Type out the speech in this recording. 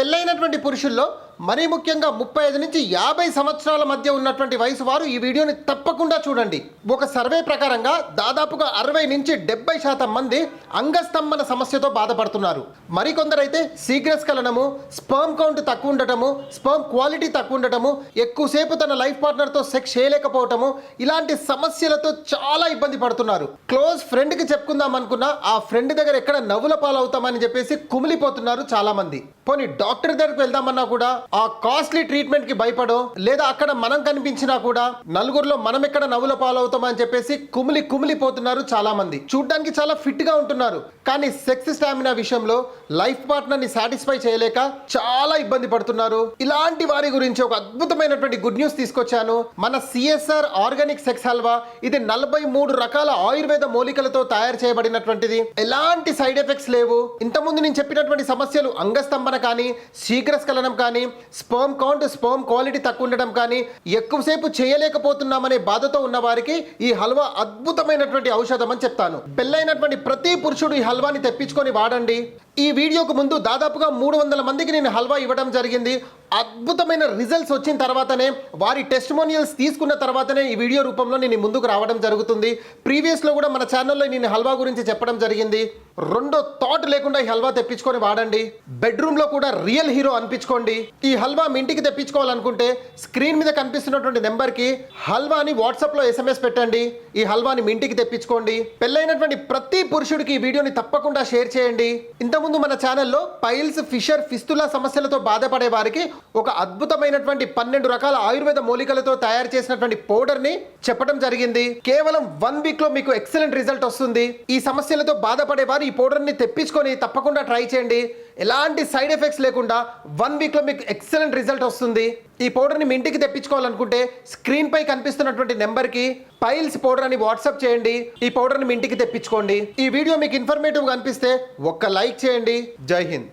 పెళ్ళైనటువంటి పురుషుల్లో మరీ ముఖ్యంగా 35 నుంచి 50 సంవత్సరాల మధ్య ఉన్నటువంటి వయసు వారు ఈ వీడియోని తప్పకుండా చూడండి. ఒక సర్వే ప్రకారంగా దాదాపుగా 60 నుంచి 70% మంది అంగస్తంభన సమస్యతో బాధపడుతున్నారు. మరికొందరైతే శీఘ్రస్ఖలనము, స్పర్మ్ కౌంట్ తక్కువ ఉండటము, స్పర్మ్ క్వాలిటీ తక్కువ ఉండటము, ఎక్కువసేపు తన లైఫ్ పార్ట్నర్తో సెక్స్ చేయలేకపోవటము, ఇలాంటి సమస్యలతో చాలా ఇబ్బంది పడుతున్నారు. క్లోజ్ ఫ్రెండ్కి చెప్పుకుందాం అనుకున్నా ఆ ఫ్రెండ్ దగ్గర ఎక్కడ నవ్వుల పాలవుతామని చెప్పేసి కుమిలిపోతున్నారు చాలా మంది. పోనీ డాక్టర్ దగ్గరికి వెళ్దామన్నా కూడా ఆ కాస్ట్లీ ట్రీట్మెంట్ కి భయపడో, లేదా అక్కడ మనం కనిపించినా కూడా నలుగురిలో మనం ఎక్కడ నవ్వుల పాలవుతామని చెప్పేసి కుమిలిపోతున్నారు చాలా మంది. చూడ్డానికి చాలా ఫిట్ గా ఉంటున్నారు, కానీ సెక్స్ స్టామినా విషయంలో లైఫ్ పార్ట్నర్ ని సాటిస్ఫై చేయలేక చాలా ఇబ్బంది పడుతున్నారు. ఇలాంటి వారి గురించి ఒక అద్భుతమైనటువంటి గుడ్ న్యూస్ తీసుకొచ్చాను. మన సిఎస్ఆర్ ఆర్గానిక్ సెక్స్ హల్వా. ఇది 43 రకాల ఆయుర్వేద మూలికలతో తయారు చేయబడినటువంటిది. ఎలాంటి సైడ్ ఎఫెక్ట్స్ లేవు. ఇంతకుముందు నేను చెప్పినటువంటి సమస్యలు అంగస్తంభన కానీ, శీఘ్రస్ఖలనం కానీ, స్పర్మ్ కౌంట్, స్పర్మ్ క్వాలిటీ తక్కువ ఉండడం కానీ, ఎక్కువసేపు చేయలేకపోతున్నామనే బాధతో ఉన్న వారికి ఈ హల్వా అద్భుతమైనటువంటి ఔషధం అని చెప్తాను. పెళ్ళైనటువంటి ప్రతి పురుషుడు ఈ హల్వాని తెప్పించుకొని వాడండి. ఈ వీడియోకు ముందు దాదాపుగా 300 మందికి నేను హల్వా ఇవ్వడం జరిగింది. అద్భుతమైన రిజల్ట్స్ వచ్చిన తర్వాతనే, వారి టెస్టిమోనియల్స్ తీసుకున్న తర్వాతనే ఈ వీడియో రూపంలో నేను ముందుకు రావడం జరుగుతుంది. ప్రీవియస్లో కూడా మన ఛానల్లో నేను హల్వా గురించి చెప్పడం జరిగింది. రెండో థాట్ లేకుండా ఈ హల్వా తెప్పించుకొని వాడండి. బెడ్రూమ్లో కూడా రియల్ హీరో అనిపించుకోండి. ఈ హల్వా మీ ఇంటికి తెప్పించుకోవాలనుకుంటే స్క్రీన్ మీద కనిపిస్తున్నటువంటి నెంబర్కి హల్వాని వాట్సాప్లో SMS పెట్టండి. ఈ హల్వాని మీ ఇంటికి తెప్పించుకోండి. పెళ్ళైనటువంటి ప్రతి పురుషుడికి ఈ వీడియోని తప్పకుండా షేర్ చేయండి. ఇంతకుముందు మన ఛానల్లో పైల్స్, ఫిషర్, ఫిస్తులా సమస్యలతో బాధపడే వారికి ఒక అద్భుతమైనటువంటి 12 రకాల ఆయుర్వేద మూలికలతో తయారు చేసినటువంటి పౌడర్ని చెప్పడం జరిగింది. కేవలం 1 వీక్ లో మీకు ఎక్సలెంట్ రిజల్ట్ వస్తుంది. ఈ సమస్యలతో బాధపడే వారు ఈ పౌడర్ని తెప్పించుకొని తప్పకుండా ట్రై చేయండి. ఎలాంటి సైడ్ ఎఫెక్ట్స్ లేకుండా 1 వీక్ లో మీకు ఎక్సలెంట్ రిజల్ట్ వస్తుంది. ఈ పౌడర్ని మీ ఇంటికి తెప్పించుకోవాలనుకుంటే స్క్రీన్ పై కనిపిస్తున్నటువంటి నెంబర్కి పైల్స్ పౌడర్ అని వాట్సాప్ చేయండి. ఈ పౌడర్ని మీ ఇంటికి తెప్పించుకోండి. ఈ వీడియో మీకు ఇన్ఫర్మేటివ్గా అనిపిస్తే ఒక్క లైక్ చేయండి. జై హింద్.